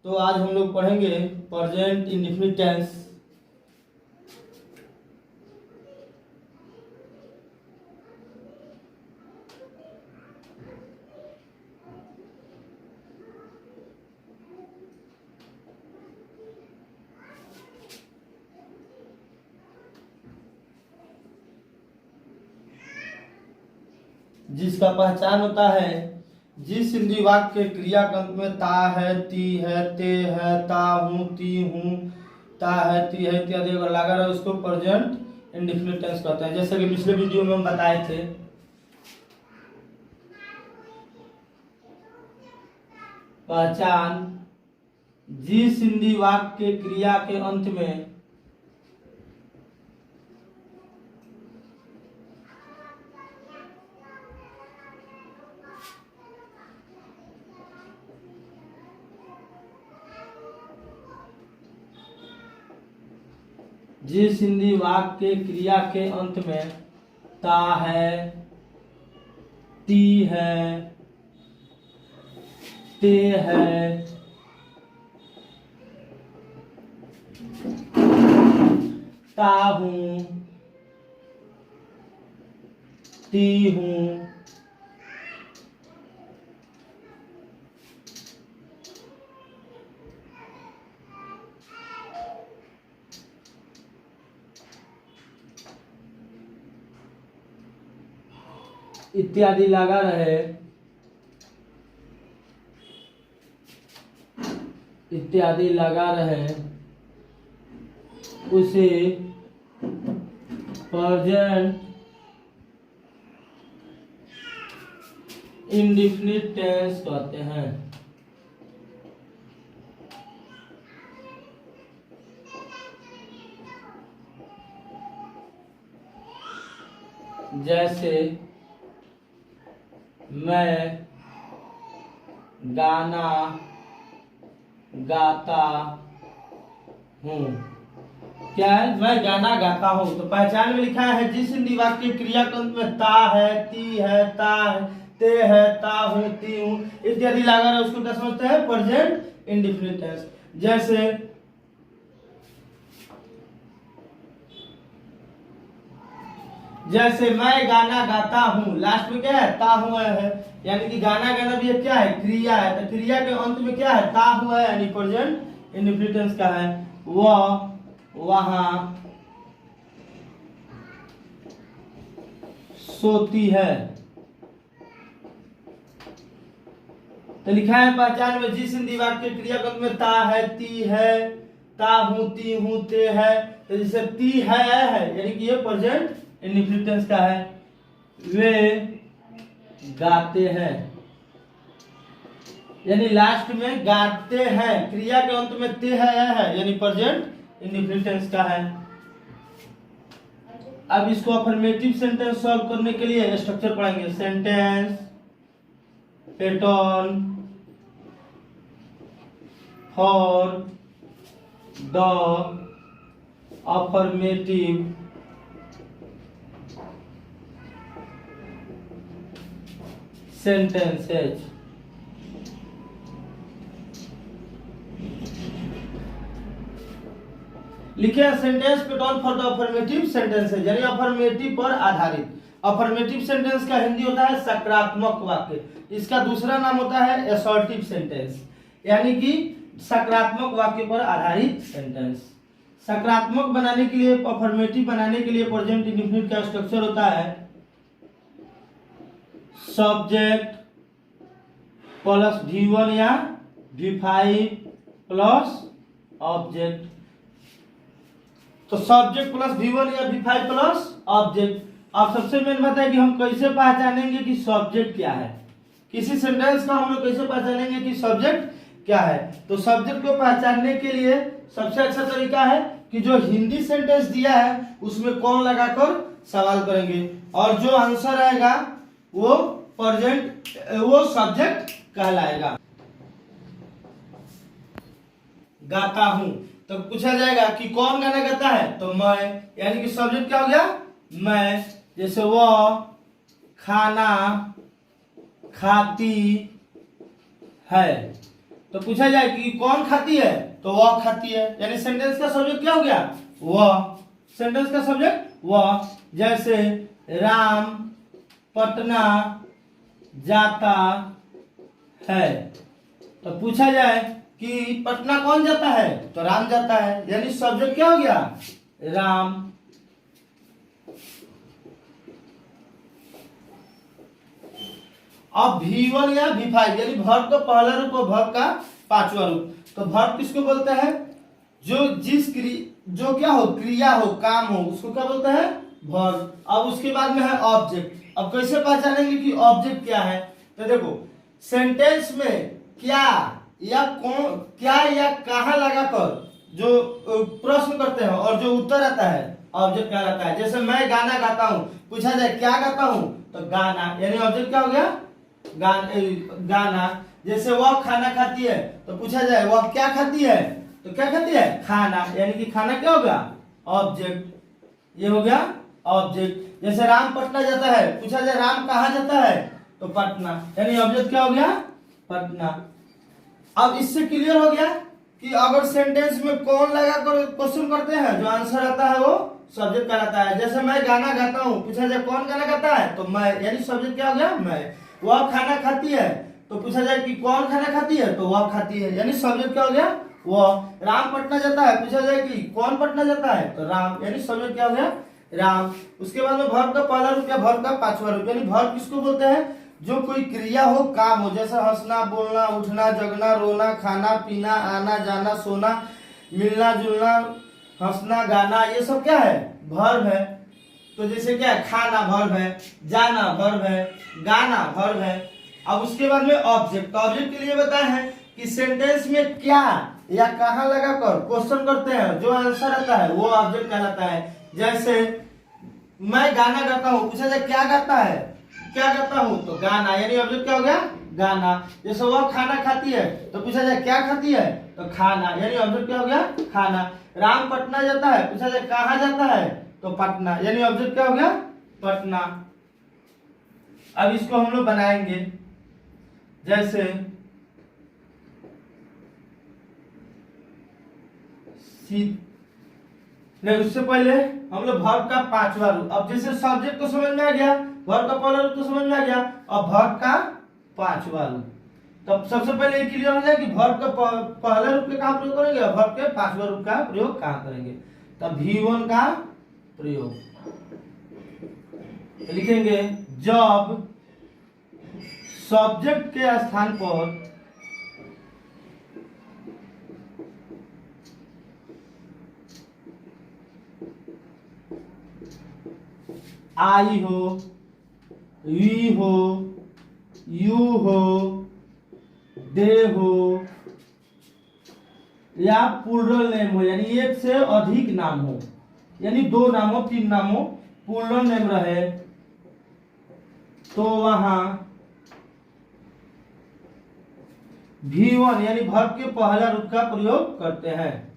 तो आज हम लोग पढ़ेंगे प्रेजेंट इंडेफिनिट टेंस। जिसका पहचान होता है जिस हिंदी वाक्य के क्रिया के अंत में ता है, ती है, ते है, ता हूँ, ती हूँ, ता है, ती है इत्यादि अगर लगा रहे उसको प्रेजेंट इंडेफिनिट टेंस कहते हैं। जैसे कि पिछले वीडियो में हम बताए थे, पहचान जिस हिंदी वाक्य के क्रिया के अंत में जिस हिंदी वाक्य के क्रिया के अंत में ता है, ती है, ते है, ता हूं, ती हूं, इत्यादि लगा रहे, इत्यादि लगा रहे उसे प्रेजेंट इंडेफिनिट टेंस कहते हैं। जैसे मैं गाना गाता हूँ। क्या है? मैं गाना गाता हूँ। तो पहचान में लिखा है जिस हिंदी वाक्य के क्रिया के अंत में ता है, ती है, ता है, ते है, ता हूँ, ती हूँ इत्यादि लगा है उसको क्या समझते हैं? Present indefinite tense. जैसे मैं गाना गाता हूँ, लास्ट में क्या है? ता हुआ है, यानी कि गाना गाना भी क्या है? क्रिया है। तो क्रिया के अंत में क्या है? ता हुआ है, यानी प्रेजेंट इंडेफिनिट टेंस का है। वह वहां सोती है। तो लिखा है पहचान में जिस हिंदी वाक्य के क्रिया के अंत में ता है, ती है, ता हूं, ती हूं, ते है। तो जैसे ती है यानी कि ये प्रेजेंट इंडेफिनिट टेंस का है। वे गाते हैं, यानी लास्ट में गाते हैं, क्रिया के अंत में ते है यानी प्रेजेंट इंडेफिनिट टेंस का है। अब इसको अफर्मेटिव सेंटेंस सॉल्व करने के लिए स्ट्रक्चर पढ़ेंगे। Sentence, pattern for the affirmative sentences. लिखे sentence pattern for the affirmative sentences, यानी अफर्मेटिव पर आधारित। अफर्मेटिव सेंटेंस का हिंदी होता है सकारात्मक वाक्य। इसका दूसरा नाम होता है असर्टिव सेंटेंस, यानी कि सकारात्मक वाक्य पर आधारित सेंटेंस। सकारात्मक बनाने के लिए, अफर्मेटिव बनाने के लिए प्रेजेंट इंडेफिनिट का स्ट्रक्चर होता है सब्जेक्ट प्लस V1 या V5 प्लस ऑब्जेक्ट। तो सब्जेक्ट प्लस V1 या V5 प्लस ऑब्जेक्ट। अब सबसे मेन बात है कि हम कैसे पहचानेंगे कि सब्जेक्ट क्या है। किसी सेंटेंस का हम लोग कैसे पहचानेंगे कि सब्जेक्ट क्या है। तो सब्जेक्ट को पहचानने के लिए सबसे अच्छा तरीका है कि जो हिंदी सेंटेंस दिया है उसमें कौन लगाकर सवाल करेंगे, और जो आंसर आएगा वो वो सब्जेक्ट कहलाएगा। गाता हूं तो पूछा जाएगा कि कौन गाना गाता है, तो मैं, यानी कि सब्जेक्ट क्या हो गया? मैं। जैसे वो खाना खाती है, तो पूछा जाए कि कौन खाती है, तो वह खाती है, यानी सेंटेंस का सब्जेक्ट क्या हो गया, वह। सेंटेंस का सब्जेक्ट वह। जैसे राम पटना जाता है, तो पूछा जाए कि पटना कौन जाता है, तो राम जाता है, यानी सब्जेक्ट क्या हो गया, राम। अब V1 या V5 यानी वर्ब का पहला रूप और वर्ब का पांचवा रूप। तो वर्ब किसको बोलते हैं, जो क्या हो, क्रिया हो, काम हो, उसको क्या बोलते हैं, वर्ब। अब उसके बाद में है ऑब्जेक्ट। अब कैसे पहचानेंगे कि ऑब्जेक्ट क्या है, तो देखो सेंटेंस में क्या या कौन, क्या या कहां लगाकर जो प्रश्न करते हैं और जो उत्तर आता है, ऑब्जेक्ट कहलाता है। जैसे मैं गाना गाता हूं, पूछा जाए क्या गाता हूं, तो गाना, यानी ऑब्जेक्ट क्या हो गया, गाना। जैसे वह खाना खाती है, तो पूछा जाए वह क्या खाती है, तो क्या खाती है, खाना, यानी कि खाना क्या होगा, ऑब्जेक्ट। ये हो गया ऑब्जेक्ट। जैसे राम पटना जाता है, पूछा जाए राम कहाँ जाता है, तो पटना, यानी ऑब्जेक्ट क्या हो गया, पटना। अब इससे क्लियर हो गया कि अगर सेंटेंस में कौन लगा कर क्वेश्चन करते हैं, जो आंसर आता है वो सब्जेक्ट कहलाता है। जैसे मैं गाना गाता हूँ, पूछा जाए कौन गाना गाता है, तो मैं, यानी सब्जेक्ट क्या हो गया, मैं। वह खाना खाती है, तो पूछा जाए कि कौन खाना खाती है, तो वह खाती है, यानी सब्जेक्ट क्या हो गया, वह। राम पटना जाता है, पूछा जाए कि कौन पटना जाता है, तो राम, यानी सब्जेक्ट क्या हो गया, राम। उसके बाद में वर्ब का पहला रूप या वर्ब का पांचवा रूप, यानी वर्ब किसको बोलते हैं, जो कोई क्रिया हो, काम हो, जैसे हंसना, बोलना, उठना, जगना, रोना, खाना पीना, आना जाना, सोना, मिलना जुलना, हंसना, गाना, ये सब क्या है, वर्ब है। तो जैसे क्या है, खाना वर्ब है, जाना वर्ब है, गाना वर्ब है। अब उसके बाद में ऑब्जेक्ट। ऑब्जेक्ट के लिए बताए हैं कि सेंटेंस में क्या या कहां लगाकर क्वेश्चन करते हैं, जो आंसर आता है वो ऑब्जेक्ट कहलाता है। जैसे मैं गाना गाता हूं, पूछा जाए क्या गाता है, क्या गाता हूं, तो गाना, यानी ऑब्जेक्ट क्या हो गया, गाना। जैसे वह खाना खाती है, तो पूछा जाए क्या खाती है, तो खाना, यानी ऑब्जेक्ट क्या हो गया, खाना। राम पटना जाता है, पूछा जाए कहां जाता है, तो पटना, यानी ऑब्जेक्ट क्या हो गया, पटना। अब इसको हम लोग बनाएंगे। जैसे नहीं, उससे पहले हम लोग वर्ब का पांचवा रूप। अब जैसे सब्जेक्ट को समझ में आ गया, वर्ब का पहला रूप तो समझ में आ गया, अब वर्ब का पांचवा रूप। तब सबसे पहले ये क्लियर हो जाए कि वर्ब का पहले रूप के कहां प्रयोग करेंगे और वर्ब के पांचवा रूप का प्रयोग कहां करेंगे। तब V1 का प्रयोग लिखेंगे, जब सब्जेक्ट के स्थान पर आई हो, वी हो, यू हो, दे हो, या प्लूरल नेम हो, यानी एक से अधिक नाम हो, यानी दो नाम हो, तीन नाम हो, प्लूरल नेम रहे, तो वहां V1 यानी वर्ब के पहला रूप का प्रयोग करते हैं।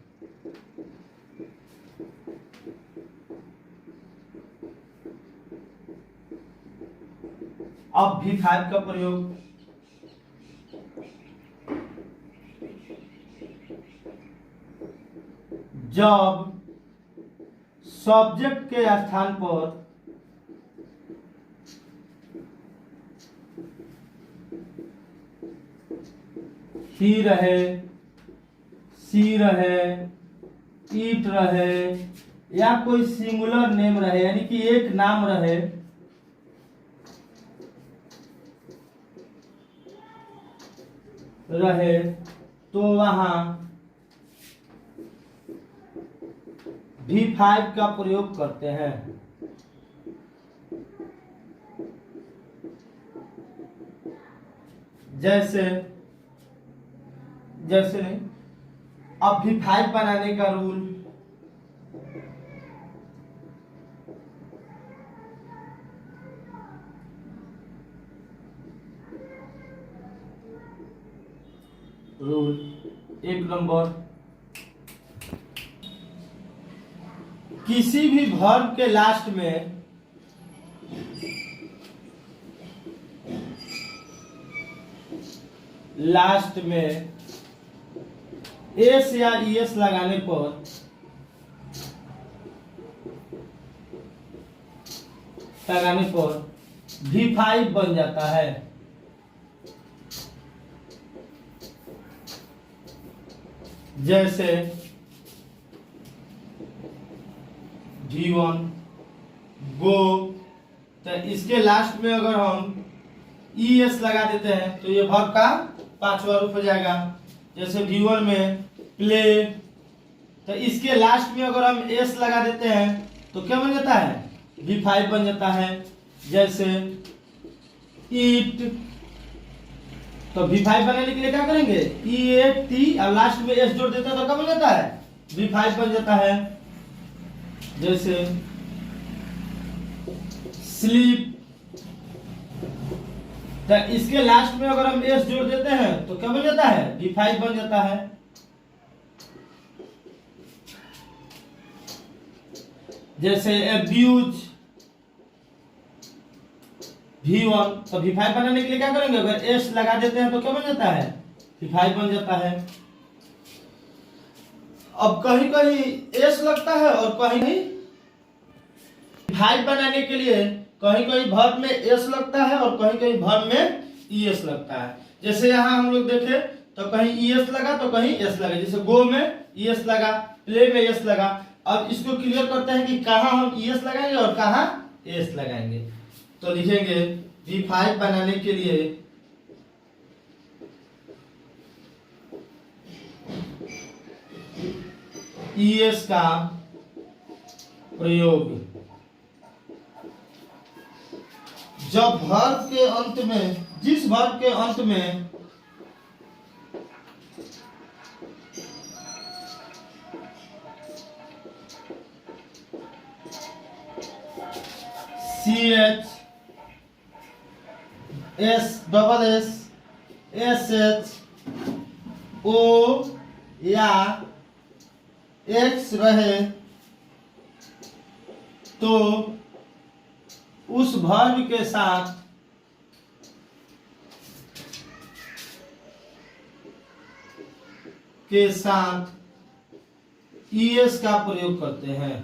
अब V5 का प्रयोग, जब सब्जेक्ट के स्थान पर ही रहे, सी रहे, ईट रहे, या कोई सिंगुलर नेम रहे, यानी कि एक नाम रहे, तो वहां V5 का प्रयोग करते हैं। जैसे नहीं, अब V5 बनाने का रूल, एक नंबर, किसी भी वर्ब के लास्ट में एस या ईएस लगाने पर V5 बन जाता है। जैसे V1 गो, तो इसके लास्ट में अगर हम ES लगा देते हैं तो ये वर्ब का पांचवा रूप हो जाएगा। जैसे V1 में प्ले, तो इसके लास्ट में अगर हम S लगा देते हैं तो क्या बन जाता है? V5 बन जाता है। जैसे ईट, तो V5 बनाने के लिए क्या करेंगे? EAT और लास्ट में S जोड़ देते हैं तो क्या बन जाता है? V5 बन जाता है। जैसे स्लीप, तो इसके लास्ट में अगर हम S जोड़ देते हैं तो क्या बन जाता है? V5 बन जाता है। जैसे अब्यूज, V1, तो V5 बनाने के लिए क्या करेंगे? अगर S लगा देते हैं तो क्या बन जाता है? V5 बन जाता है। अब कहीं कहीं S लगता है और कहीं कहीं V5 बनाने के लिए कहीं कहीं वर्ब में S लगता है और कहीं कहीं वर्ब में ES लगता है। जैसे यहाँ हम लोग देखें तो कहीं ES लगा तो कहीं S लगा। जैसे गो में ES लगा, प्ले में S लगा। अब इसको क्लियर करते हैं कि कहाँ हम ES लगाएंगे और कहाँ S लगाएंगे। तो लिखेंगे V5 बनाने के लिए ES का प्रयोग जब वर्ब के अंत में, जिस वर्ब के अंत में CH, SS, SH, O या X रहे तो उस वर्ब के साथ ES का प्रयोग करते हैं।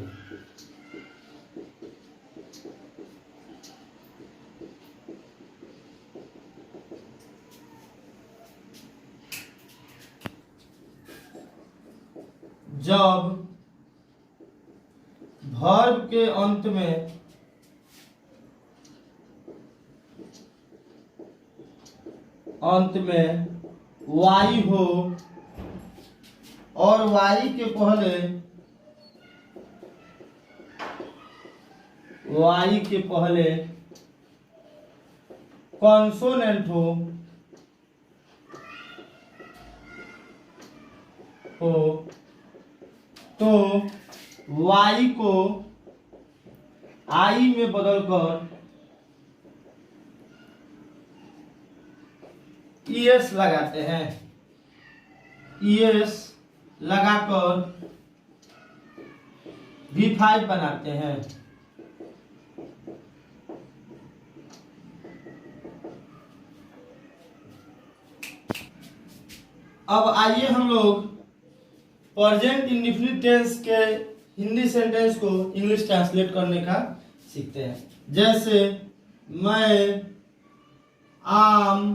जब वर्ब के अंत में Y हो और Y के पहले कॉन्सोनेंट हो तो Y को I में बदलकर ES लगाते हैं। ES लगाकर V5 बनाते हैं। अब आइए हम लोग प्रेजेंट इंडेफिनिट टेंस के हिंदी सेंटेंस को इंग्लिश ट्रांसलेट करने का सीखते हैं। जैसे मैं आम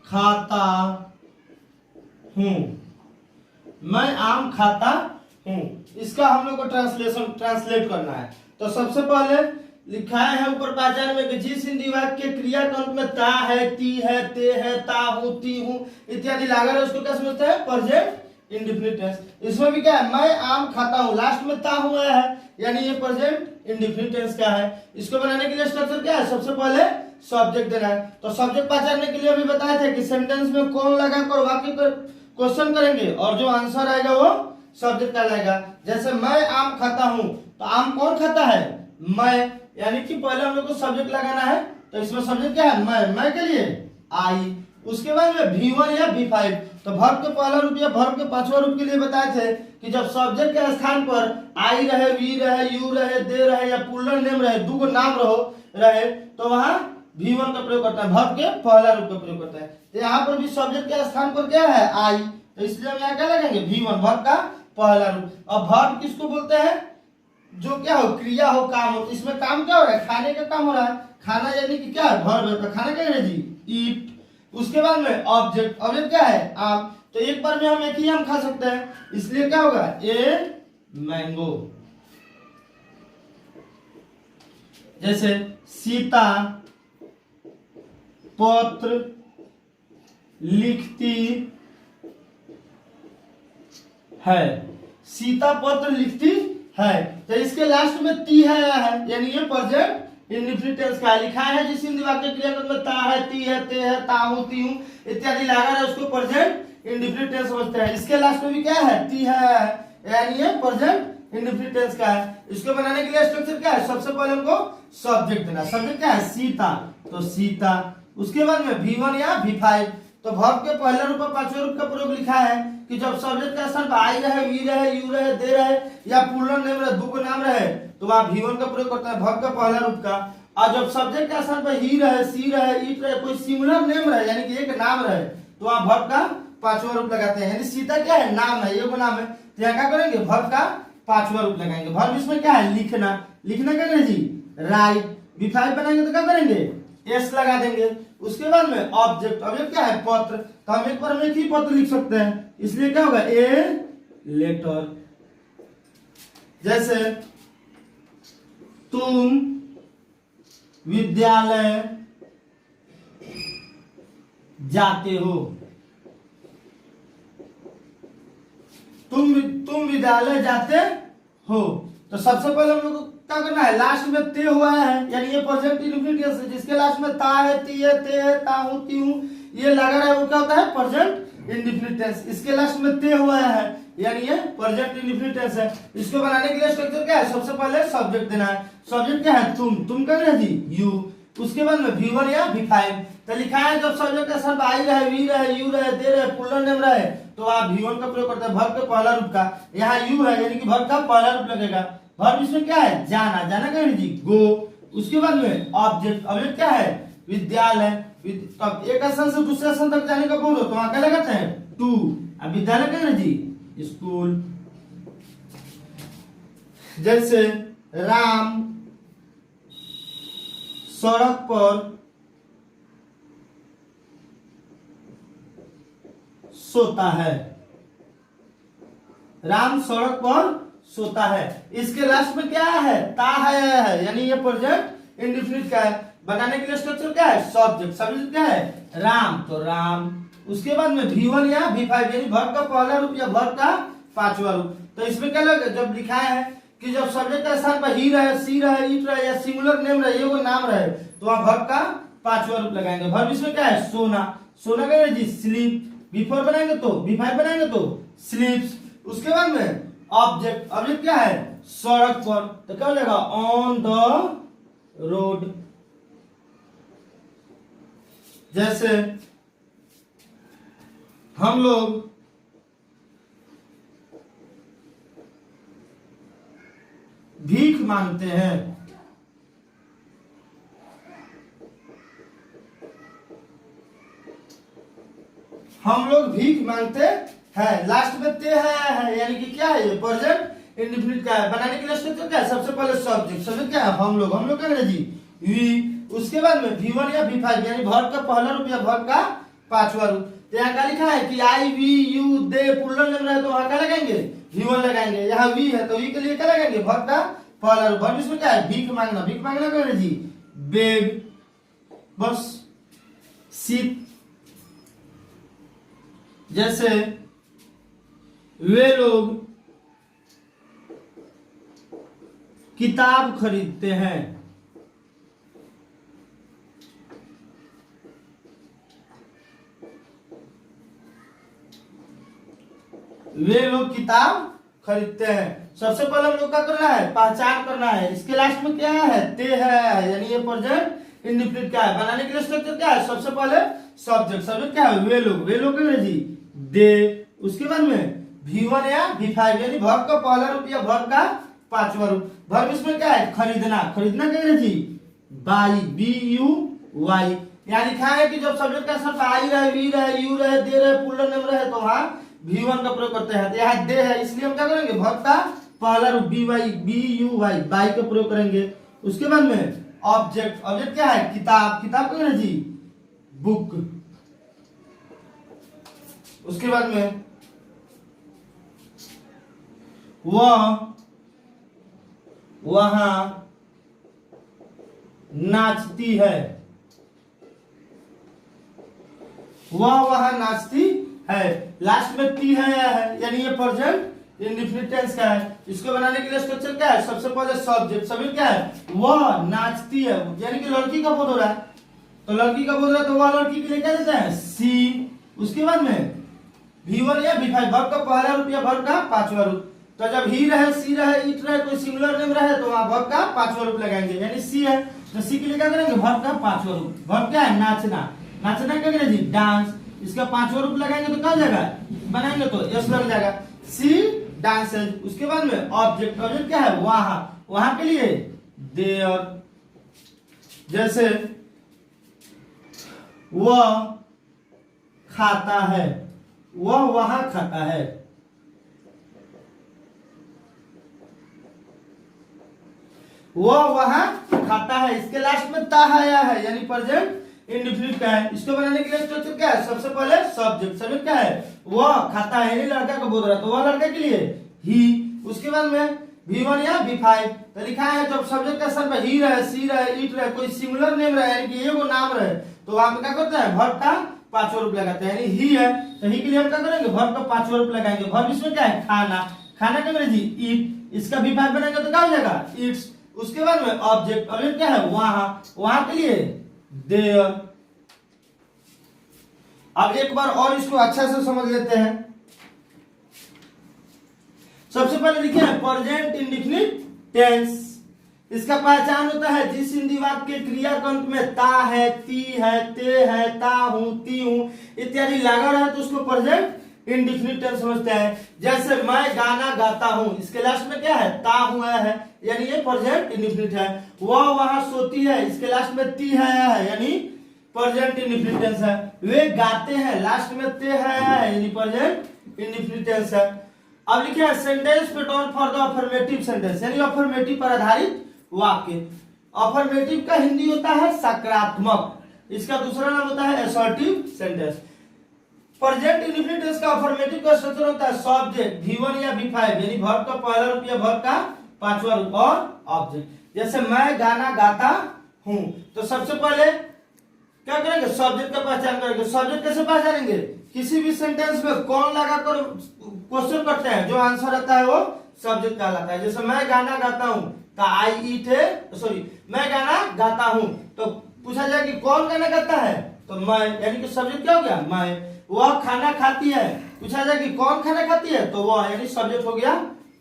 खाता हूँ, मैं आम खाता हूँ, इसका हम लोग को ट्रांसलेट करना है। तो सबसे पहले लिखा है ऊपर पहचान में कि जिस हिंदी वाक्य के क्रिया के अंत में ता है, ती है, ते है, ता हूँ, ती हूँ इत्यादि लगा है, उसको क्या समझते हैं? Present indefinite tense. इसमें भी क्या है? मैं आम खाता हूँ, लास्ट में ता हुआ है, यानी ये प्रेजेंट इंडेफिनिट टेंस का है। इसको बनाने के लिए स्ट्रक्चर क्या है? सबसे पहले सब्जेक्ट देना है। तो सब्जेक्ट पहचानने के लिए अभी बताए थे कि सेंटेंस में कौन लगाकर वाक्य को क्वेश्चन करेंगे और जो आंसर आएगा वो सब्जेक्ट कहलाएगा। जैसे मैं आम खाता हूँ, तो आम कौन खाता है? मैं, यानी कि पहले हम लोग को सब्जेक्ट लगाना है। तो इसमें सब्जेक्ट क्या है? मैं के लिए आई। उसके बाद में V1 या V5, तो वर्ब के पहला रूप या वर्ब के पांचवा रूप के लिए बताए थे कि जब सब्जेक्ट के स्थान पर आई रहे, वी रहे, यू रहे, दे रहे या पुल्लर नेम रहे, दो नाम रहे तो वहां V1 का प्रयोग करता है, वर्ब के पहला रूप का प्रयोग करता है। तो यहाँ पर भी सब्जेक्ट के स्थान पर क्या है? आई। तो इसलिए हम यहाँ क्या लगाएंगे V1 वर्ब का पहला रूप। अब वर्ब किसको बोलते हैं? जो क्या हो, क्रिया हो, काम हो। तो इसमें काम क्या हो रहा है? खाने का काम हो रहा है। खाना यानी कि क्या है? वर्ब है। तो खाना क्या है जी? ईट। उसके बाद में ऑब्जेक्ट, ऑब्जेक्ट क्या है? आम। तो एक बार में हम एक ही आम खा सकते हैं, इसलिए क्या होगा? A mango. जैसे सीता पत्र लिखती है। सीता पत्र लिखती है, तो इसके लास्ट में ती है, यानी ये प्रेजेंट इंडेफिनिट टेंस का लिखा है। जिस हिंदी वाक्य क्रियापद में ता है, ती है, ते है, ता हूं, ती हूं इत्यादि लगा है, उसको प्रेजेंट इंडेफिनिट टेंस समझते हैं। इसके लास्ट में भी क्या है? ती है, यानी ये प्रेजेंट इंडेफिनिट टेंस का है। इसको बनाने के लिए स्ट्रक्चर क्या है? सबसे पहले हमको सब्जेक्ट देना। सब्जेक्ट क्या है? सीता, तो सीता। उसके बाद में V1 या V5। तो वर्ब के पहले रूप और पांचवें रूप का प्रयोग लिखा है कि जब सब्जेक्ट का स्थान पर आई रहे, वी रहे, यू रहे, दे रहे या प्लूरल नेम रहे, दो को नाम रहे, तो वहां V1 का प्रयोग करता है वर्ब का पहला रूप का। और जब सब्जेक्ट का स्थान पर ही रहे, सी रहे, इट रहे, कोई सिमिलर नेम रहे यानी कि एक नाम रहे, तो वहां वर्ब का पांचवा रूप लगाते हैं। यानी सीता क्या है? नाम है, एगो नाम है। तो यहाँ क्या करेंगे? वर्ब का पांचवा रूप लगाएंगे। वर्ब इसमें क्या है? लिखना। लिखना क्या करेंगे जी? राइट। V5 बनाएंगे तो क्या करेंगे? एस लगा देंगे। उसके बाद में ऑब्जेक्ट, ऑब्जेक्ट क्या है? पत्र। तो हम एक बार में एक ही पत्र लिख सकते हैं, इसलिए क्या होगा? A letter. जैसे तुम विद्यालय जाते हो। तुम विद्यालय जाते हो। तो सबसे पहले हम लोग को क्या करना है? लास्ट में ते हुआ है, यानी ये प्रेजेंट इंडेफिनिट टेंस है। जिसके लास्ट में ता है, ती है, ते है, ता हूं, ती हूं ये लगा रहा है, वो क्या होता है? Present indefinite tense. इसके लास्ट में ते हुआ है, यानी ये प्रेजेंट इंडेफिनिट टेंस है। इसको बनाने के लिए स्ट्रक्चर क्या है? सबसे पहले सब्जेक्ट देना है। सब्जेक्ट क्या है? तुम कर रहे जी? यू। उसके बाद में V1 या V5। तो लिखा है जब सब्जेक्ट का स्थान आई रहे, वी रहे, यू रहे, दे रहे, प्लूरल नेम रहे, तो आप V1 का प्रयोग करते हैं वर्ब के पहला रूप का। यहाँ यू है, यानी कि वर्ब का पहला रूप लगेगा। वर्ब इसमें क्या है? जाना। जाना क्या है जी? गो। उसके बाद में ऑब्जेक्ट, ऑब्जेक्ट क्या है? विद्यालय। तब एक स्थान से दूसरे स्थान तक जाने का बोलो तो वहां क्या लगाते हैं? टू। अब विद्यालय क्या है जी? स्कूल। जैसे राम सड़क पर सोता है। राम सड़क पर सोता है। इसके लास्ट में क्या है? ता है, यानी ये प्रेजेंट इंडेफिनिट का है। बनाने के लिए स्ट्रक्चर क्या है? सब्जेक्ट। सब्जेक्ट क्या है? राम, तो राम। उसके बाद में V1 या V5, यानी वर्ब का पहला रूप या वर्ब का पांचवा रूप। तो इसमें क्या लगे? जब लिखा है कि जब सब्जेक्ट का स्थान पर ही रहे, सी रहे, इट रहे या सिमिलर नेम रहे, ये वो नाम रहे, तो वहां वर्ब का पांचवा रूप लगाएंगे। वर्ब इसमें क्या है? सोना। सोना क्या है जी? स्लीप। V4 बनाएंगे तो V5 बनाएंगे तो स्लीप्स। उसके बाद में ऑब्जेक्ट, ऑब्जेक्ट क्या है? सड़क पर, तो क्या हो जाएगा? On the road. जैसे हम लोग भीख मांगते हैं। हम लोग भीख मांगते हैं। लास्ट में ते है, यानी कि क्या है? ये प्रेजेंट इंडेफिनिट का है। बनाने के लिए स्ट्रक्चर क्या है? सबसे पहले सब्जेक्ट। सब्जेक्ट क्या है? हम लोग। हम लोग क्या है जी? वी। उसके बाद में V1 या V5, यानी वर्ब का पहला रूप या वर्ब का पांचवा रूप। तो यहाँ क्या लिखा है कि I, we, you, they plural name रहे, तो वहां क्या लगाएंगे? V1 लगाएंगे। यहाँ वी है तो वी के लिए क्या लगाएंगे? वर्ब का पहला रूप। वर्ब इसमें क्या है? भीख मांगना। भीख मांगना क्या है जी? बेग। बस। सीट। जैसे वे लोग किताब खरीदते हैं। वे लोग किताब खरीदते हैं। सबसे पहले हम लोग क्या करना है? पहचान करना है। इसके लास्ट में क्या है? ते है, यानी ये प्रेजेंट इंडेफिनिट का है। बनाने के लिए स्ट्रक्चर क्या है? सबसे पहले सब्जेक्ट। सब्जेक्ट क्या है? वे लोग। वे लोग क्या है जी? दे। उसके बाद में V1 या V5, यानी वर्ब का पहला रूप या वर्ब का पांचवा रूप। वर्ब इसमें क्या है? खरीदना। खरीदना क्या है जी? By, BUY। यहाँ लिखा है कि जब सब्जेक्ट का स्थान आई रहे, वी रहे, यू रहे, दे रहे, प्लूरल नेम रहे, तो वहां V1 का प्रयोग करते हैं। तो यहाँ दे है इसलिए हम क्या करेंगे वर्ब का पहला रूप BUY बाई का प्रयोग करेंगे। उसके बाद में ऑब्जेक्ट, ऑब्जेक्ट क्या है किताब, किताब का अंग्रेजी बुक। उसके बाद में वहां नाचती है, वह वहां नाचती है। लास्ट में ती है यानी ये प्रेजेंट इंडेफिनिट टेंस का है। इसको बनाने के लिए स्ट्रक्चर क्या है, सबसे पहले सब्जेक्ट, सब्जेक्ट क्या है वह नाचती है यानी कि लड़की का बोध हो रहा है, तो लड़की का बोध रहा है तो वह लड़की के लिए क्या देता है सी। उसके बाद में V1 या V5 वर्ब का पहला रूप या वर्ब का पांचवा रूप। तो जब ही रहे सी रहे इट रहे कोई सिंगुलर नेम रहे तो वहां वर्ब का पांचवा रूप लगाएंगे, यानी सी है तो सी के लिए क्या करेंगे वर्ब का पांचवा रूप। वर्ब क्या है नाचना, नाचना क्या अंग्रेजी डांस, इसका पांचवा रूप लगाएंगे तो क्या हो जाएगा बनाएंगे तो यस लग जाएगा सी डांसेज। उसके बाद में ऑब्जेक्ट, ऑब्जेक्ट क्या है वहां, वहां के लिए देयर। जैसे वह खाता है, वह वहां खाता है। वह वहां खाता है, इसके लास्ट में ता आया है यानी प्रेजेंट इंडेफिनिट का है। इसको बनाने के लिए स्ट्रक्चर क्या है, सबसे पहले सब्जेक्ट, सब्जेक्ट क्या है वह खाता है यानी लड़का को बोल रहा है तो वह लड़के के लिए ही। उसके बाद में V1 या V5 तो लिखा है जब सब्जेक्ट का स्थान पर ही रहे सी रहे इट रहे कोई सिंगुलर नेम रहे यानी कि एगो नाम रहे तो वहां पे क्या करता है वर्ब का पांचवा रूप लगाते हैं, यानी ही है तो ही के लिए हम क्या करेंगे वर्ब का पांचवा रूप लगाएंगे। वर्ब इसमें क्या है खाना, खाना का अंग्रेजी ईट, इसका V5 बनाएंगे तो क्या हो जाएगा ईट्स। उसके बाद में ऑब्जेक्ट, ऑब्जेक्ट क्या है वहां, वहां के लिए देयर। अब एक बार और इसको अच्छा से समझ लेते हैं। सबसे पहले लिखे हैं प्रेजेंट इंडेफिनिट टेंस। इसका पहचान होता है जिस हिंदी वाक्य के क्रिया के अंत में ता है ती है ते है ता हूं ती हूं इत्यादि लगा रहा है तो उसको प्रेजेंट इंडेफिनिट टेंस समझते हैं। जैसे मैं गाना गाता हूं, इसके लास्ट में क्या है ता हुआ है यानी ये प्रेजेंट इंडेफिनिट है। वह वहां सोती है, इसके लास्ट में ती है यानी प्रेजेंट इंडेफिनिट टेंस है। वे गाते हैं, लास्ट में ते है यानी प्रेजेंट इंडेफिनिट टेंस है। अब लिखे हैं sentence pattern for the affirmative sentence यानी अफर्मेटिव पर आधारित वाक्य। अफर्मेटिव का हिंदी होता है सकारात्मक, इसका दूसरा नाम होता है assertive sentence. Present indefinite tense का अफर्मेटिव का स्ट्रक्चर होता है सब्जेक्ट V1 या V5 यानी वर्ब का पहला रूप या वर्ब का पांचवा रूप और ऑब्जेक्ट। जैसे मैं गाना गाता हूं तो सबसे पहले क्या करेंगे सब्जेक्ट का पहचान करेंगे। सब्जेक्ट कैसे पहचानेंगे, किसी भी सेंटेंस में कौन लगाकर क्वेश्चन करते हैं जो आंसर आता है वो सब्जेक्ट कहलाता है। जैसे मैं गाना गाता हूं तो आई ईट है, सॉरी मैं गाना गाता हूं तो पूछा जाए कि कौन गाना गाता है तो मैं यानी कि सब्जेक्ट क्या हो गया मैं। वह खाना खाती है, पूछा जाए कि कौन खाना खाती है तो वह यानी सब्जेक्ट हो गया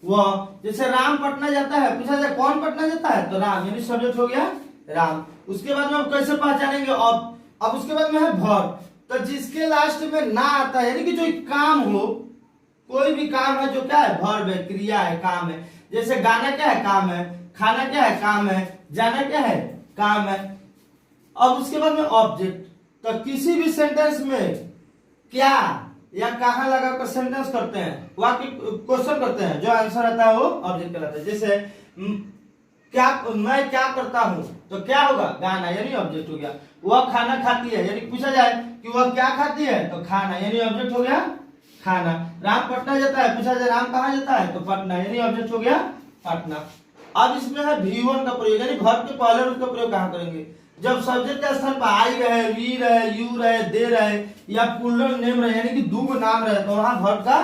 वह। जैसे राम पटना जाता है, पूछा जाए कौन पटना जाता है तो राम यानी सब्जेक्ट हो गया राम। उसके बाद में हम कैसे पहचानेंगे अब उसके बाद में है वर्ब। तो जिसके लास्ट में ना आता है यानी कि जो काम हो, कोई भी काम है जो क्या है वर्ब है, क्रिया है, काम है। जैसे गाना क्या है काम है, खाना क्या है काम है, जाना क्या है काम है। अब उसके बाद में ऑब्जेक्ट, तो किसी भी सेंटेंस में क्या या कहां लगाकर सेंटेंस करते हैं, वाक्य क्वेश्चन करते हैं, जो आंसर आता है वो ऑब्जेक्ट कहलाता है। जैसे क्या मैं क्या करता हूं तो क्या होगा गाना यानी ऑब्जेक्ट हो गया। वह खाना खाती है यानी पूछा जाए कि वह क्या खाती है तो खाना यानी ऑब्जेक्ट हो गया खाना। राम पटना जाता है, पूछा जाए राम कहां जाता है तो पटना यानी ऑब्जेक्ट हो गया पटना। अब इसमें है V1 का प्रयोग यानी वर्ब के पहले रूप का प्रयोग कहां करेंगे, जब सब्जेक्ट के स्थान पर आई रहे, वी रहे, यू रहे, दे रहे या प्लूरल नेम रहे यानी कि दो नाम रहे तो वहां वर्ब का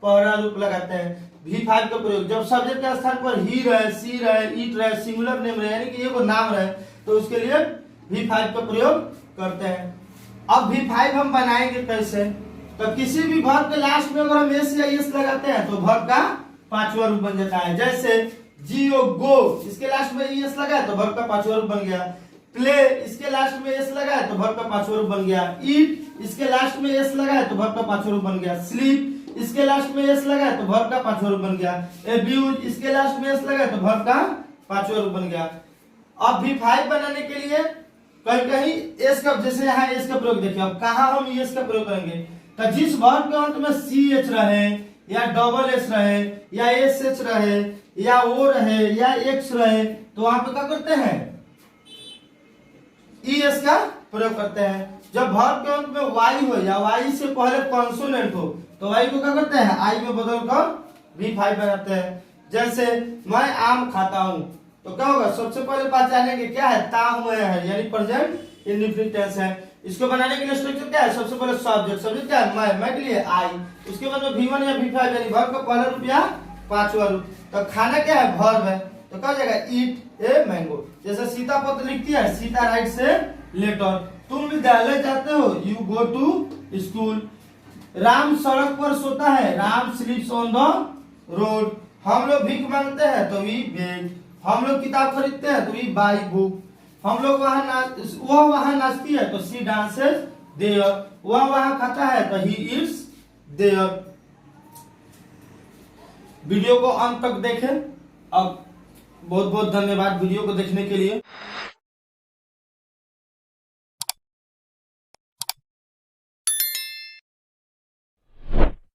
पहला रूप लगाते हैं। V5 का प्रयोग जब सब्जेक्ट के स्थान पर ही रहे, सी रहे, इट रहे, सिंगुलर नेम रहे यानी कि एगो नाम रहे तो उसके लिए V5 का प्रयोग करते हैं। अब V5 हम बनाएंगे कैसे, तो किसी भी वर्ब के लास्ट में अगर हम एस या एस लगाते हैं तो वर्ब का पांचवा रूप बन जाता है। जैसे जियो गो, इसके लास्ट में एस लगा तो वर्ब का पांचवा रूप बन गया। प्ले, इसके लास्ट में एस लगा तो वर्ब का पांचवा रूप बन गया। ईट, इसके लास्ट में एस लगा तो वर्ब का पांचवा रूप बन गया। स्लीप, इसके लास्ट में एस लगा तो वर्ब का पांचवा रूप बन गया। अब्यूज, इसके लास्ट में एस लगा तो वर्ब का पांचवा रूप बन गया। अब V5 बनाने के लिए कहीं कहीं एस का, जैसे यहाँ एस का प्रयोग देखिए, अब कहाँ हम एस का प्रयोग करेंगे तो जिस वर्ब के अंत में सी एच रहे या डबल एस रहे या एस एच रहे या ओ रहे या एक्स रहे तो वहां पे क्या करते हैं, ई एस का प्रयोग करते हैं। जब वर्ब के अंत में वाई हो या वाई से पहले कॉन्सोनेंट हो तो वाई को क्या करते हैं, आई में बदलकर V5 बनाते हैं। जैसे मैं आम खाता हूं तो क्या होगा, सबसे पहले पहचानेंगे क्या है, ता हुए है यानी प्रेजेंट इंडेफिनिट टेंस है। इसको बनाने के लिए स्ट्रक्चर क्या है, सबसे पहले सब्जेक्ट, सब्जेक्ट क्या है मैं के लिए आई, उसके बाद में V1 या V5 यानी वर्ब का पहला रूप या पांचवा रूप। तो खाना क्या है, वर्ब है, तो क्या हो जाएगा ईट ए मैंगो। जैसे सीता पत्र लिखती है, सीता राइट से लेटर। तुम विद्यालय जाते हो, you go to school. Ram सड़क पर सोता है, Ram sleeps on the road. हम लोग भीख मांगते हैं तो वी बेग। हम लोग किताब खरीदते हैं तो वी बाई बुक। हम लोग वह वहां नाचती है तो सी डांसेस देयर। वह वहां खाता है तो ही ईट्स देयर। वीडियो को अंत तक देखें। अब बहुत बहुत धन्यवाद वीडियो को देखने के लिए।